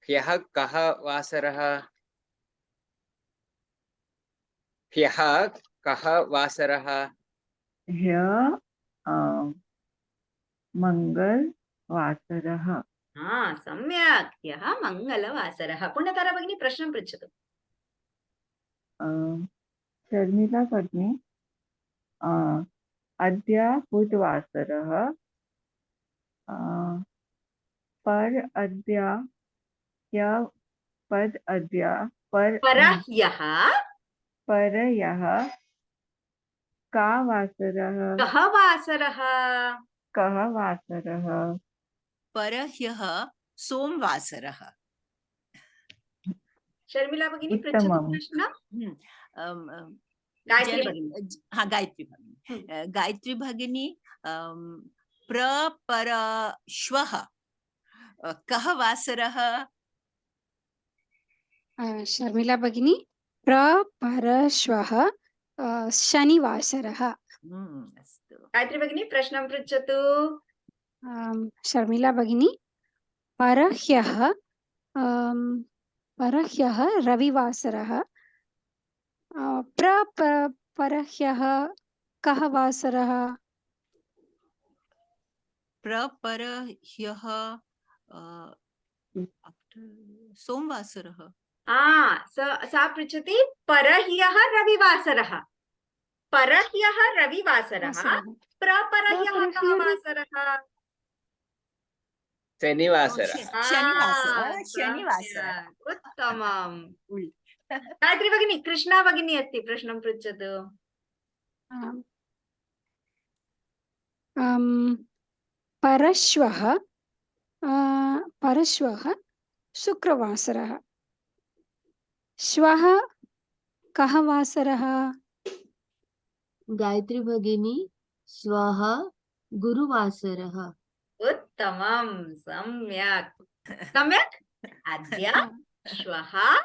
Speaker 3: ह्यः कः वासरः? ह्यः कः वासरः?
Speaker 4: ह्यः मङ्गलवासरः।
Speaker 1: सम्यक्। ह्यः मङ्गलवासरः। पूर्णतारा भगिनी प्रश्नं पृच्छतु।
Speaker 4: शर्मिला भगिनी, अद्य बुधवासरः परह्यः कः वासरः?
Speaker 2: परह्यः सोमवासरः।
Speaker 1: शर्मिला भगिनी पृच्छतु प्रश्नं।
Speaker 2: गायत्री भगिनी प्रपरश्वः कः वासरः?
Speaker 5: शर्मिला भगिनी प्रपरश्वः शनिवासरः।
Speaker 2: अस्तु।
Speaker 1: गायत्री भगिनी प्रश्नं पृच्छतु।
Speaker 5: शर्मिला भगिनी परह्यः रविवासरः प्रपरह्यः कः वासरः?
Speaker 2: प्रपरह्यः सोमवासरः।
Speaker 1: सा पृच्छति परह्यः रविवासरः। परह्यः रविवासरः,
Speaker 5: वासरः।
Speaker 1: प्रपरह्यः कः
Speaker 5: प्रपरह्यः
Speaker 1: वासरः?
Speaker 3: शनिवासरः
Speaker 2: शनिवासरः शनिवासरः
Speaker 1: सम्यक्, उत्तमम्।
Speaker 2: उल्
Speaker 1: गायत्री भगिनी, कृष्णा भगिनी अस्ति, प्रश्नं पृच्छतु।
Speaker 5: आम्। परश्वः परश्वः शुक्रवासरः। श्वः कः वासरः?
Speaker 8: गायत्री भगिनी श्वः गुरुवासरः।
Speaker 1: उत्तमं, सम्यक् सम्यक्। अद्य, श्वः,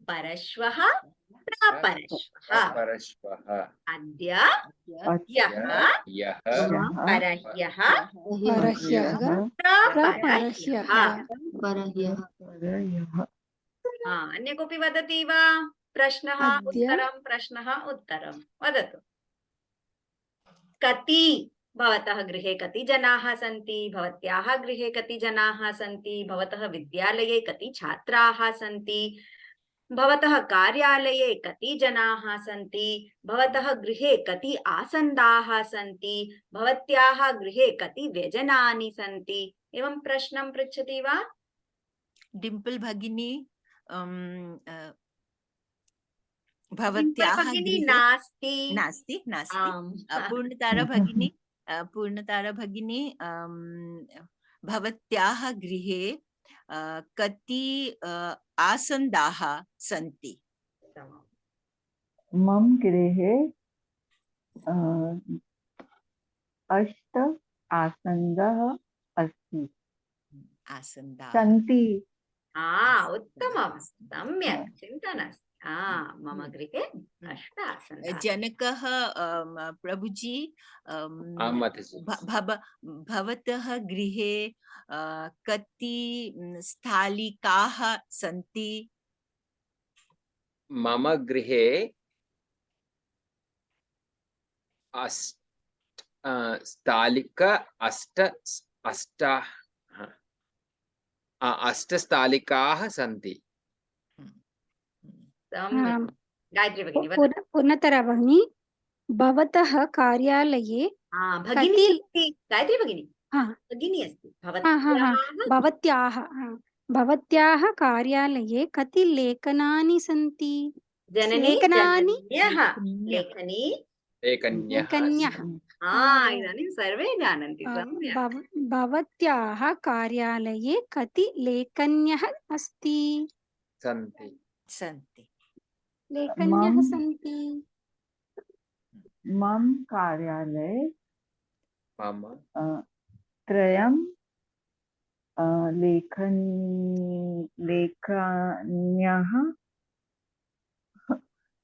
Speaker 1: परश्वः, प्रपरश्वः।
Speaker 3: परश्वः
Speaker 1: अद्य,
Speaker 4: अद्य
Speaker 1: ह्यः,
Speaker 3: यः
Speaker 1: परह्यः,
Speaker 5: परह्यः
Speaker 1: प्रपरह्यः।
Speaker 8: परह्यः
Speaker 4: परह्यः
Speaker 1: अन्य कोऽपि वदति वा? प्रश्नः
Speaker 5: अद्य
Speaker 1: उत्तरं, प्रश्नः उत्तरं वदतु। कति भवतः गृहे कति जनाः सन्ति? भवत्याः गृहे कति जनाः सन्ति? भवतः विद्यालये कति छात्राः सन्ति? भवतः कार्यालये कति जनाः सन्ति? भवतः गृहे कति आसन्दाः सन्ति? भवत्याः गृहे कति व्यजनानि सन्ति? एवं प्रश्नं पृच्छति वा?
Speaker 2: डिम्पल भगिनी
Speaker 1: डिम्पल
Speaker 2: भवत्याः
Speaker 1: भगिनी
Speaker 2: गृहे
Speaker 1: नास्ति।
Speaker 2: नास्ति नास्ति
Speaker 1: आम्।
Speaker 2: पूर्णतारा भगिनी भवत्याः गृहे कति आसन्दाः सन्ति?
Speaker 4: मम गृहे 8 आसन्दः अस्ति
Speaker 2: आसन्दाः
Speaker 4: सन्ति।
Speaker 1: उत्तमं, सम्यक्, चिन्ता नास्ति। मम गृहे 8 आसन्दाः।
Speaker 2: जनकः प्रभुजी
Speaker 3: आं माताजि।
Speaker 2: भवतः गृहे कति स्थालिकाः सन्ति?
Speaker 3: मम गृहे स्थालिका 8 स्थालिकाः सन्ति।
Speaker 1: सम्यक्। गायत्री भगिनी वदतु।
Speaker 5: पूर्णतरा भगिनी, भवतः कार्यालये
Speaker 1: भगिनी
Speaker 5: कति-
Speaker 1: अस्ति। गायत्री भगिनी,
Speaker 5: हा,
Speaker 1: भगिनी अस्ति।
Speaker 5: भवत्याः कार्यालये कति लेखनानि सन्ति?
Speaker 1: जननी,
Speaker 5: लेखनानि?
Speaker 1: जनन्यः, लेखनी।
Speaker 5: लेखन्यः।
Speaker 1: इदानीं सर्वे जानन्ति। सम्यक्।
Speaker 5: भवत्याः कार्यालये कति लेखन्यः अस्ति?
Speaker 3: सन्ति।
Speaker 2: सन्ति।
Speaker 5: लेखन्यः
Speaker 4: मम-
Speaker 5: सन्ति।
Speaker 4: मम कार्यालये
Speaker 3: मम
Speaker 4: 3 लेखन्यः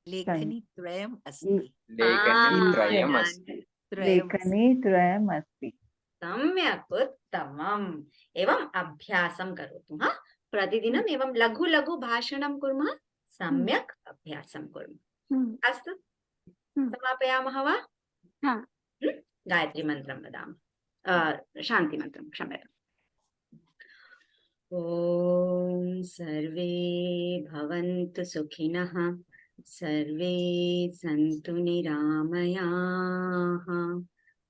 Speaker 2: लेखनी त्रयम् अस्ति।
Speaker 3: लेखनी त्रयम् अस्ति।
Speaker 4: लेखनी 3 अस्ति।
Speaker 1: सम्यक्, उत्तमम्। एवं अभ्यासं करोतु। प्रतिदिनम् एवं लघु लघु भाषणं कुर्मः, सम्यक् अभ्यासं कुर्मः। अस्तु, समापयामः वा? गायत्री मन्त्रं वदामः, शान्तिमन्त्रं, क्षम्यताम्। ॐ सर्वे भवन्तु सुखिनः, सर्वे सन्तु निरामयाः,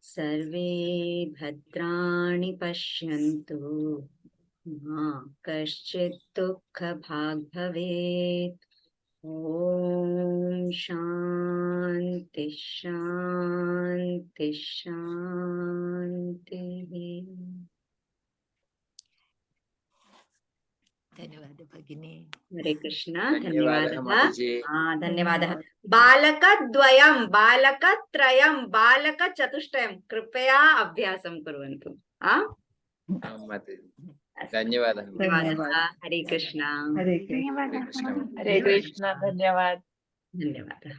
Speaker 1: सर्वे भद्राणि पश्यन्तु, मा कश्चित् दुःखभाग् भवेत्। ॐ शान्ति शान्ति शान्तिः।
Speaker 2: धन्यवादः भगिनी।
Speaker 1: हरे कृष्ण।
Speaker 3: धन्यवादः
Speaker 1: धन्यवादः।
Speaker 3: माताजि।
Speaker 1: धन्यवादः। बालकद्वयं, बालकत्रयं, बालकचतुष्टयं कृपया अभ्यासं कुर्वन्तु।
Speaker 3: आं माताजि। धन्यवादः।
Speaker 1: धन्यवादः। हरे कृष्ण।
Speaker 4: हरे कृष्ण।
Speaker 5: धन्यवादः।
Speaker 7: हरे कृष्ण, धन्यवाद।
Speaker 1: धन्यवादः।